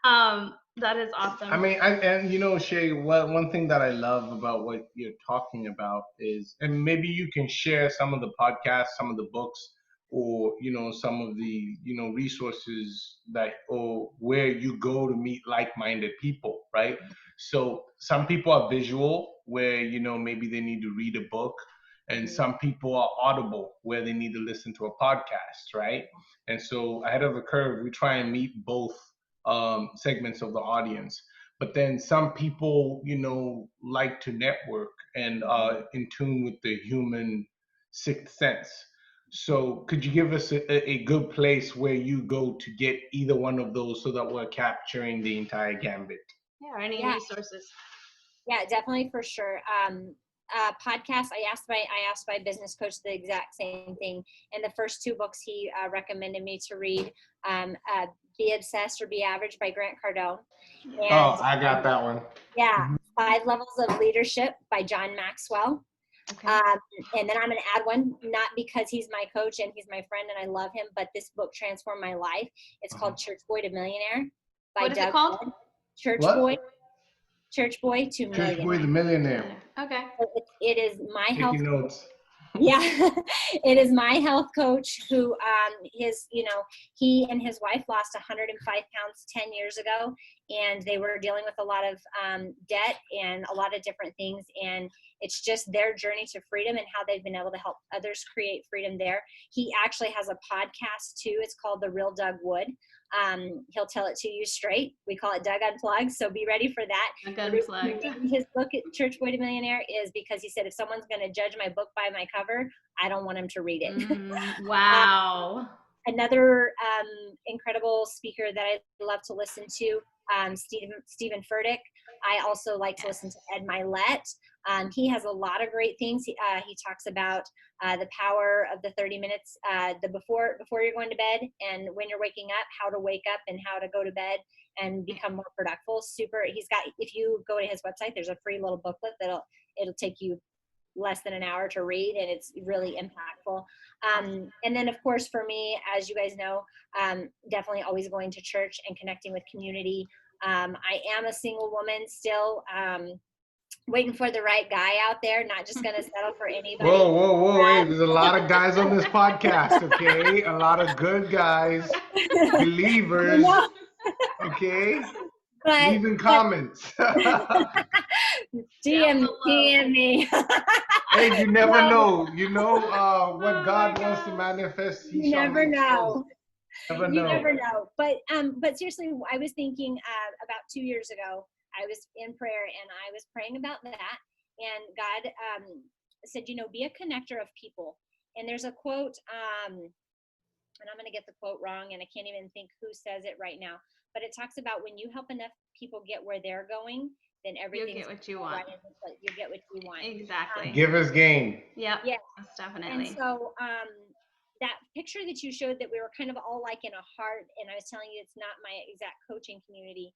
That is awesome. I mean, and you know, Shay, one thing that I love about what you're talking about is, and maybe you can share some of the podcasts, some of the books, or, you know, some of the, you know, resources or where you go to meet like-minded people, right? So some people are visual, where, you know, maybe they need to read a book, and some people are audible, where they need to listen to a podcast, right? And so ahead of the curve, we try and meet both segments of the audience. But then some people, like to network and in tune with the human sixth sense. So could you give us a good place where you go to get either one of those so that we're capturing the entire gambit? Yeah, or any Yeah. resources. Yeah, definitely, for sure. Podcast. I asked my business coach the exact same thing. In the first two books, he recommended me to read "Be Obsessed or Be Average" by Grant Cardone, Oh, and I got that one. yeah, "Five Levels of Leadership" by John Maxwell. Okay. And then I'm going to add one, not because he's my coach and he's my friend and I love him, but this book transformed my life. It's called Church Boy to Millionaire by What is Doug it called? Wood. Church What? Boy to Church Boy the Millionaire. Millionaire. Okay. It is my health. Taking notes. Yeah, it is my health coach who he and his wife lost 105 pounds 10 years ago, and they were dealing with a lot of debt and a lot of different things, and it's just their journey to freedom and how they've been able to help others create freedom there. He actually has a podcast too. It's called The Real Doug Wood. He'll tell it to you straight. We call it Doug Unplugged, so be ready for that. Doug Unplugged. His book, Church Boy to Millionaire, is because he said, if someone's going to judge my book by my cover, I don't want him to read it. Wow. Another incredible speaker that I love to listen to, Stephen Furtick. I also like to listen to Ed Milet. He has a lot of great things. He talks about the power of the 30 minutes, before you're going to bed and when you're waking up, how to wake up and how to go to bed and become more productive. If you go to his website, there's a free little booklet it'll take you less than an hour to read, and it's really impactful. And then of course for me, as you guys know, definitely always going to church and connecting with community. I am a single woman still, waiting for the right guy out there, not just going to settle for anybody. Whoa. Hey, there's a lot of guys on this podcast, okay? A lot of good guys, believers, okay? Leaving comments. DM me. Hey, you never know. What God wants to manifest, he You shall never make know. Never You know. never know. But seriously, I was thinking about 2 years ago, I was in prayer and I was praying about that. And God said, be a connector of people. And there's a quote, and I'm going to get the quote wrong, and I can't even think who says it right now. But it talks about when you help enough people get where they're going, then everything You'll get what you want. Right, you get what you want. Exactly. Givers gain. Yep. Yeah. That's definitely. And so that picture that you showed, that we were kind of all like in a heart, and I was telling you it's not my exact coaching community.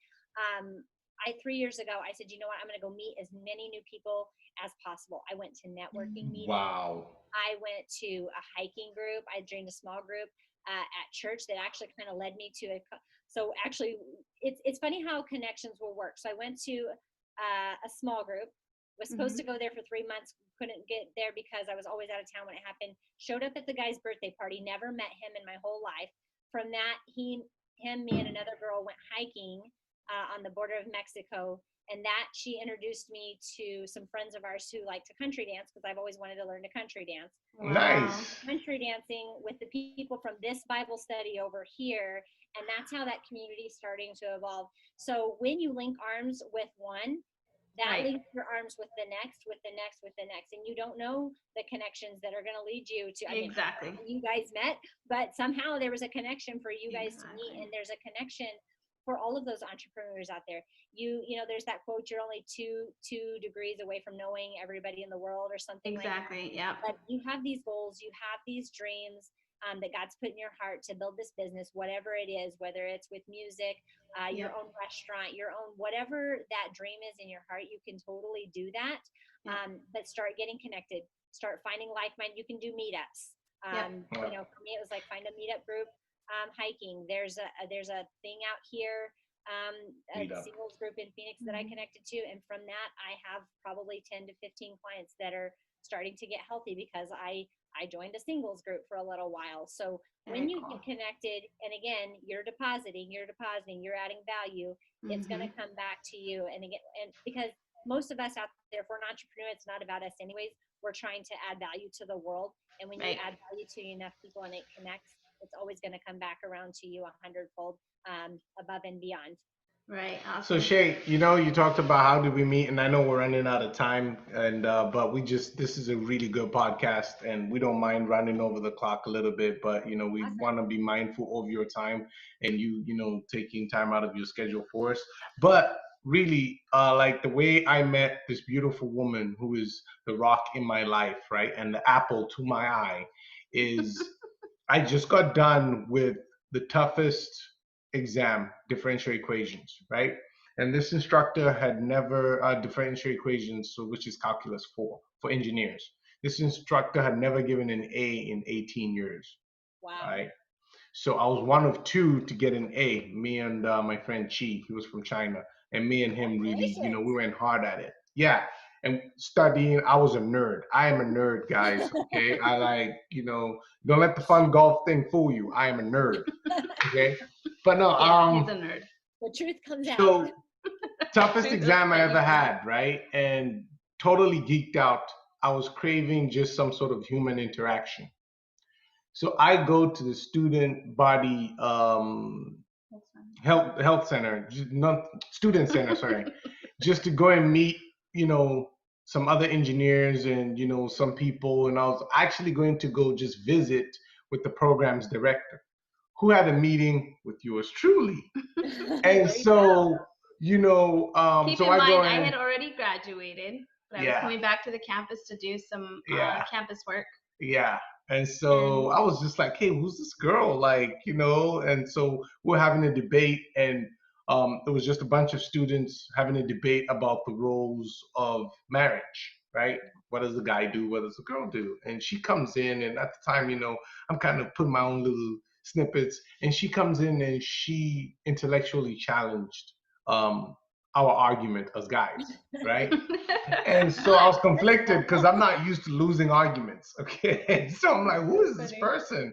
3 years ago, I said, you know what, I'm going to go meet as many new people as possible. I went to networking meetings. Wow. I went to a hiking group. I joined a small group at church that actually kind of led me to so actually it's funny how connections will work. So I went to a small group, was supposed to go there for 3 months, couldn't get there because I was always out of town when it happened. Showed up at the guy's birthday party, never met him in my whole life. From that, me and another girl went hiking on the border of Mexico, and that she introduced me to some friends of ours who like to country dance, because I've always wanted to learn to country dance. Nice. Country dancing with the people from this Bible study over here, and that's how that community is starting to evolve. So when you link arms with one, that links your arms with the next, with the next, with the next, and you don't know the connections that are going to lead you to. Exactly. You guys met, but somehow there was a connection for you guys to meet, and there's a connection for all of those entrepreneurs out there. There's that quote, you're only two degrees away from knowing everybody in the world, or something exactly. like that. Yeah. But you have these goals, you have these dreams that God's put in your heart to build this business, whatever it is, whether it's with music, your own restaurant, your own, whatever that dream is in your heart, you can totally do that. But start getting connected, start finding like-minded. You can do meetups. For me, it was like find a meetup group. Hiking. There's a thing out here, a singles group in Phoenix that I connected to, and from that I have probably 10 to 15 clients that are starting to get healthy because I joined a singles group for a little while. So when you get connected, and again, you're depositing, you're adding value, it's going to come back to you. And again, and because most of us out there, if we're an entrepreneur, it's not about us anyways. We're trying to add value to the world, and when you add value to enough people and it connects, it's always going to come back around to you 100-fold, above and beyond. Right. So Awesome. Shay, you talked about how did we meet, and I know we're running out of time, and but this is a really good podcast, and we don't mind running over the clock a little bit, but we Awesome. want to be mindful of your time and you taking time out of your schedule for us. But really, like the way I met this beautiful woman who is the rock in my life, right, and the apple to my eye, is I just got done with the toughest exam, differential equations, right? And this instructor had never differential equations, so which is calculus 4 for engineers. This instructor had never given an A in 18 years, Wow. right? So I was one of two to get an A. Me and my friend Chi, he was from China, and me and him really, we went hard at it. Yeah, and studying. I was a nerd. I am a nerd, guys. Okay, I like, don't let the fun golf thing fool you. I am a nerd. Okay, but no, Yeah, he's a nerd. The truth comes out. so toughest exam I ever had, right? And totally geeked out. I was craving just some sort of human interaction. So I go to the student body health center, not student center, sorry, just to go and meet, some other engineers and some people. And I was actually going to go just visit with the program's director, who had a meeting with yours truly. And so, Keep so in I mind, go I in. had already graduated, but I was Yeah. coming back to the campus to do some Yeah. campus work. Yeah. And so I was just like, hey, who's this girl? Like, and so we're having a debate, and it was just a bunch of students having a debate about the roles of marriage, right? What does the guy do? What does the girl do? And she comes in, and at the time, I'm kind of putting my own little snippets, and she comes in and she intellectually challenged our argument as guys, right? And so I was conflicted because I'm not used to losing arguments. Okay. So I'm like, who is this person?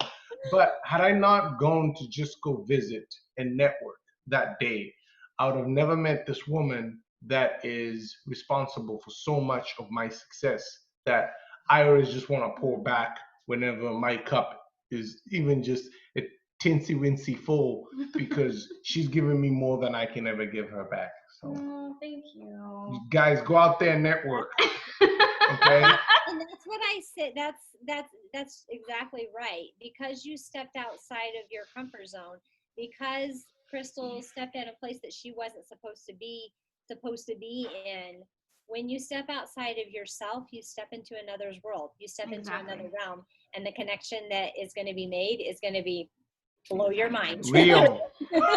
But had I not gone to just go visit and network that day, I would have never met this woman that is responsible for so much of my success that I always just want to pour back whenever my cup is even just a tinsy wincy full, because she's given me more than I can ever give her back. So thank you. Guys, go out there and network. Okay. And that's what I said. That's exactly right. Because you stepped outside of your comfort zone. Because Crystal stepped in a place that she wasn't supposed to be in. When you step outside of yourself, you step into another's world. You step into another realm, and the connection that is going to be made is going to be blow your mind. Real. Well,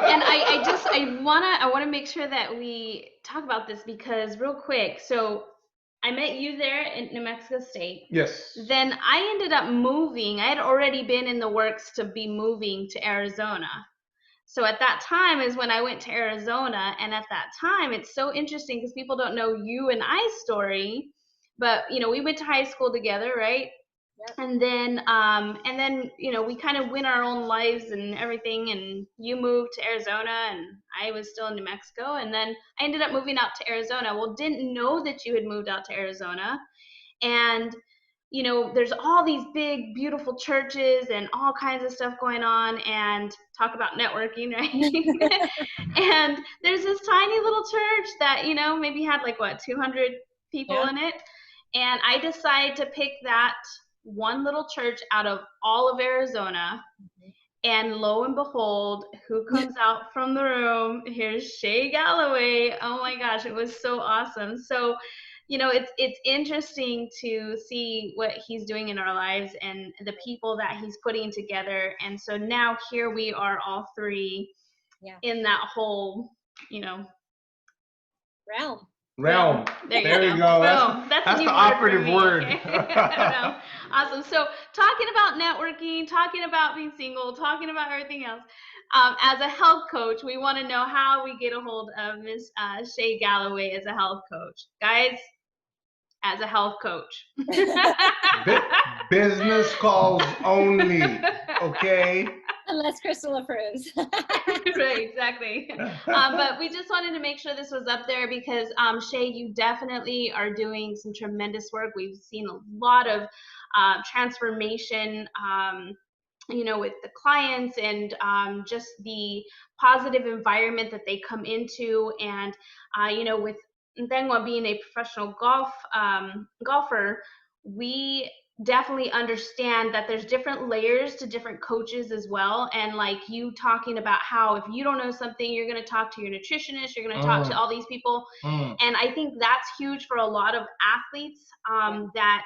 and I want to make sure that we talk about this, because real quick, so I met you there in New Mexico State. Yes. Then I ended up moving. I had already been in the works to be moving to Arizona. So at that time is when I went to Arizona. And at that time, it's so interesting because people don't know you and I's story, but we went to high school together, right? Yep. And then we kind of went our own lives and everything, and you moved to Arizona and I was still in New Mexico, and then I ended up moving out to Arizona. Well, didn't know that you had moved out to Arizona. And there's all these big beautiful churches and all kinds of stuff going on, and talk about networking, right? And there's this tiny little church that maybe had like 200 people in it, and I decided to pick that one little church out of all of Arizona. And lo and behold, who comes out from the room? Here's Shay Galloway. Oh my gosh, it was so awesome. So, it's interesting to see what he's doing in our lives and the people that he's putting together. And so now here we are, all three, in that whole, realm. There you go. That's the operative word. Awesome. So talking about networking, talking about being single, talking about everything else. As a health coach, we want to know how we get a hold of Miss Shay Galloway as a health coach. Guys, as a health coach. Business calls only, okay? Unless Crystal approves. Right, exactly. But we just wanted to make sure this was up there because, Shay, you definitely are doing some tremendous work. We've seen a lot of transformation with the clients, and just the positive environment that they come into. And with Ndengwa being a professional golfer, we definitely understand that there's different layers to different coaches as well. And like you talking about how if you don't know something, you're going to talk to your nutritionist, you're going to talk to all these people. And I think that's huge for a lot of athletes, that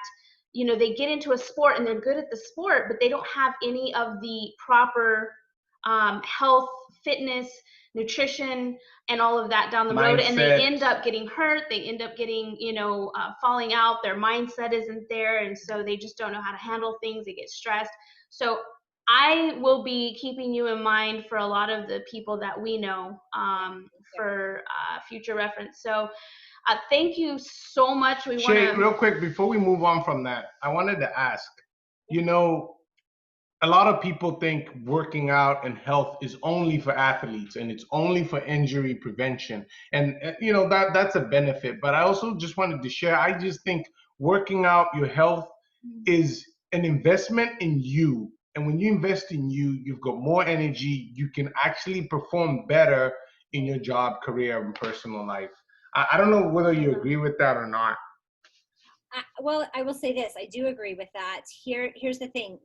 they get into a sport and they're good at the sport, but they don't have any of the proper health, fitness, nutrition, and all of that down the road. And they end up getting hurt. They end up getting, falling out. Their mindset isn't there. And so they just don't know how to handle things. They get stressed. So I will be keeping you in mind for a lot of the people that we know, for future reference. So thank you so much. Shay, real quick, before we move on from that, I wanted to ask, a lot of people think working out and health is only for athletes and it's only for injury prevention. And, that's a benefit. But I also just wanted to share, I just think working out your health is an investment in you. And when you invest in you, you've got more energy. You can actually perform better in your job, career, and personal life. I don't know whether you agree with that or not. Well, I will say this. I do agree with that. Here's the thing.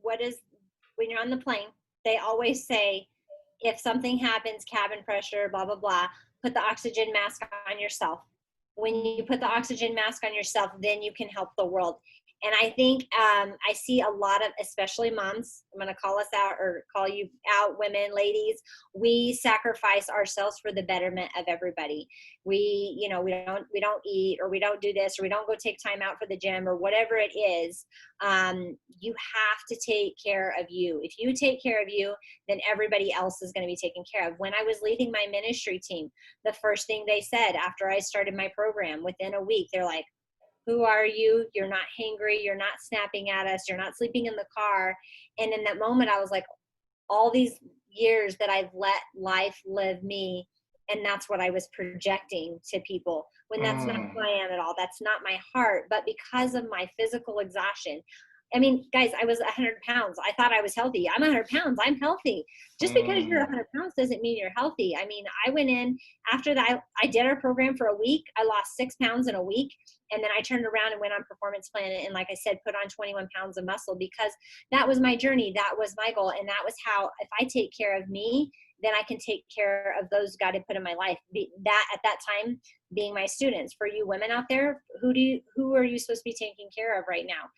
When you're on the plane, they always say, if something happens, cabin pressure, blah, blah, blah, put the oxygen mask on yourself. When you put the oxygen mask on yourself, then you can help the world. And I think I see a lot of, especially moms, I'm going to call us out or call you out, women, ladies, we sacrifice ourselves for the betterment of everybody. We don't eat, or we don't do this, or we don't go take time out for the gym, or whatever it is. You have to take care of you. If you take care of you, then everybody else is going to be taken care of. When I was leading my ministry team, the first thing they said after I started my program, within a week, they're like, who are you? You're not hangry. You're not snapping at us. You're not sleeping in the car. And in that moment, I was like, all these years that I've let life live me, and that's what I was projecting to people, when that's not who I am at all. That's not my heart. But because of my physical exhaustion, I mean, guys, I was 100 pounds. I thought I was healthy. I'm 100 pounds. I'm healthy. Just because you're 100 pounds doesn't mean you're healthy. I mean, I went in after that. I did our program for a week. I lost 6 pounds in a week. And then I turned around and went on Performance Plan. And like I said, put on 21 pounds of muscle, because that was my journey. That was my goal. And that was how, if I take care of me, then I can take care of those God had put in my life. That at that time being my students. For you women out there, who are you supposed to be taking care of right now?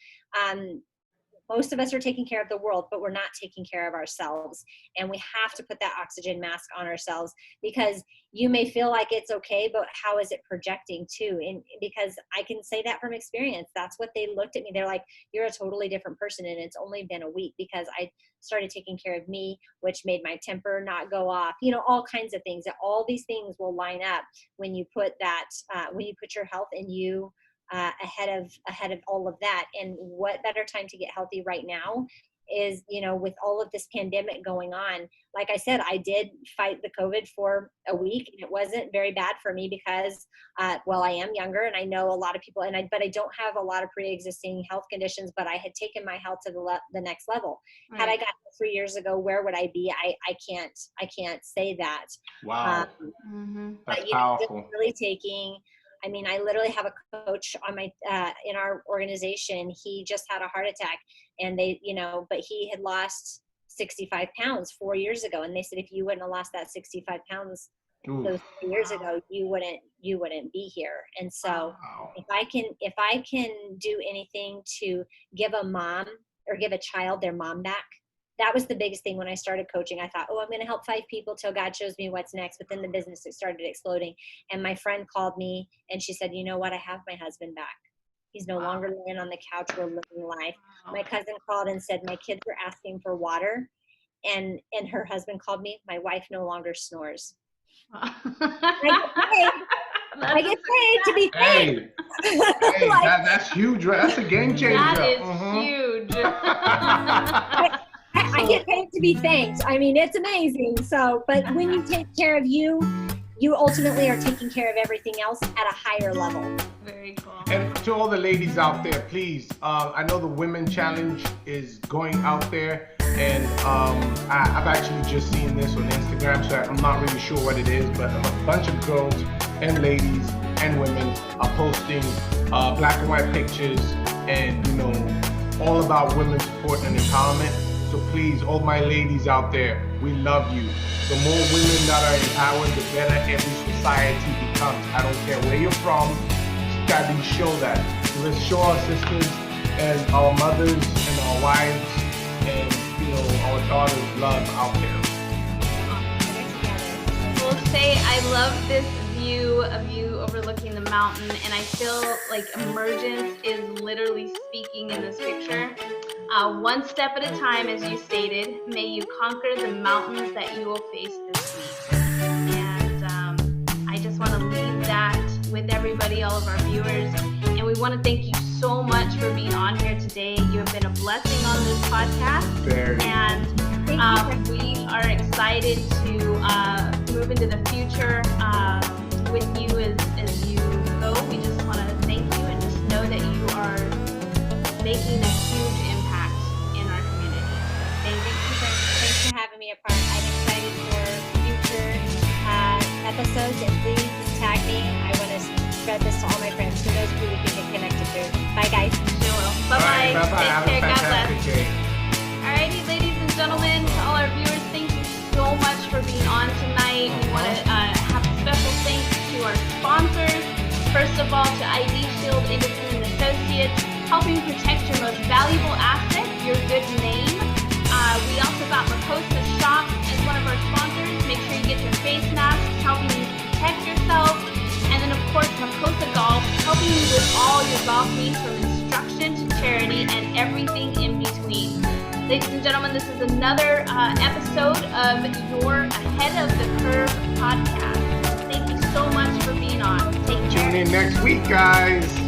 Most of us are taking care of the world, but we're not taking care of ourselves. And we have to put that oxygen mask on ourselves, because you may feel like it's okay, but how is it projecting too? And because I can say that from experience, that's what they looked at me. They're like, you're a totally different person. And it's only been a week, because I started taking care of me, which made my temper not go off, all kinds of things. All these things will line up when you put that, when you put your health and you ahead of all of that. And what better time to get healthy right now is, with all of this pandemic going on. Like I said, I did fight the COVID for a week, and it wasn't very bad for me because, I am younger, and I know a lot of people, but I don't have a lot of pre-existing health conditions, but I had taken my health to the next level. Right. Had I gotten 3 years ago, where would I be? I can't say that. Wow. That's powerful. Really taking, I literally have a coach on my, in our organization. He just had a heart attack, and but he had lost 65 pounds 4 years ago. And they said, if you wouldn't have lost that 65 pounds those 3 years ago, you wouldn't be here. And so if I can do anything to give a mom or give a child their mom back, that was the biggest thing when I started coaching. I thought, I'm going to help 5 people till God shows me what's next. But then the business started exploding. And my friend called me and she said, you know what? I have my husband back. He's no longer laying on the couch. We're living life. My cousin called and said, my kids were asking for water. And her husband called me. My wife no longer snores. I get paid to be paid. Hey, that's huge, right? That's a game changer. That is huge. I get paid to be thanked. It's amazing. So, but when you take care of you, you ultimately are taking care of everything else at a higher level. Very cool. And to all the ladies out there, please. I know the Women Challenge is going out there, and I've actually just seen this on Instagram, so I'm not really sure what it is, but a bunch of girls and ladies and women are posting black and white pictures and, you know, all about women's support and empowerment. So please, all my ladies out there, we love you. The more women that are empowered, the better every society becomes. I don't care where you're from, that we show that. Let's show our sisters and our mothers and our wives and, you know, our daughters love out there. Well, Shay, I love this view of you overlooking the mountain, and I feel like Emergence is literally speaking in this picture. One step at a time, as you stated, may you conquer the mountains that you will face this week. And I just want to leave that with everybody, all of our viewers. And we want to thank you so much for being on here today. You have been a blessing on this podcast. Very. And we are excited to move into the future with you as you go. We just want to thank you and just know that you are making a huge impact in our community. Thank you. Thanks for having me apart. I'm excited for future episodes, and please tag me. I want to spread this to all my friends. Who knows who we can get connected to. Bye, guys. Sure will. Bye-bye. Bye-bye. Take care. God bless. Day. Alrighty, ladies and gentlemen, to all our viewers, thank you so much for being on tonight. We want to have a special thanks to our sponsors. First of all, to ID Shield Independent Associates, helping protect your most valuable asset, your good name. We also got Makosa Shop as one of our sponsors. Make sure you get your face masks, helping you protect yourself. And then, of course, Makosa Golf, helping you with all your golf needs, from instruction to charity and everything in between. Ladies and gentlemen, this is another episode of your Ahead of the Curve podcast. Thank you so much for being on. Take care. Tune in next week, guys.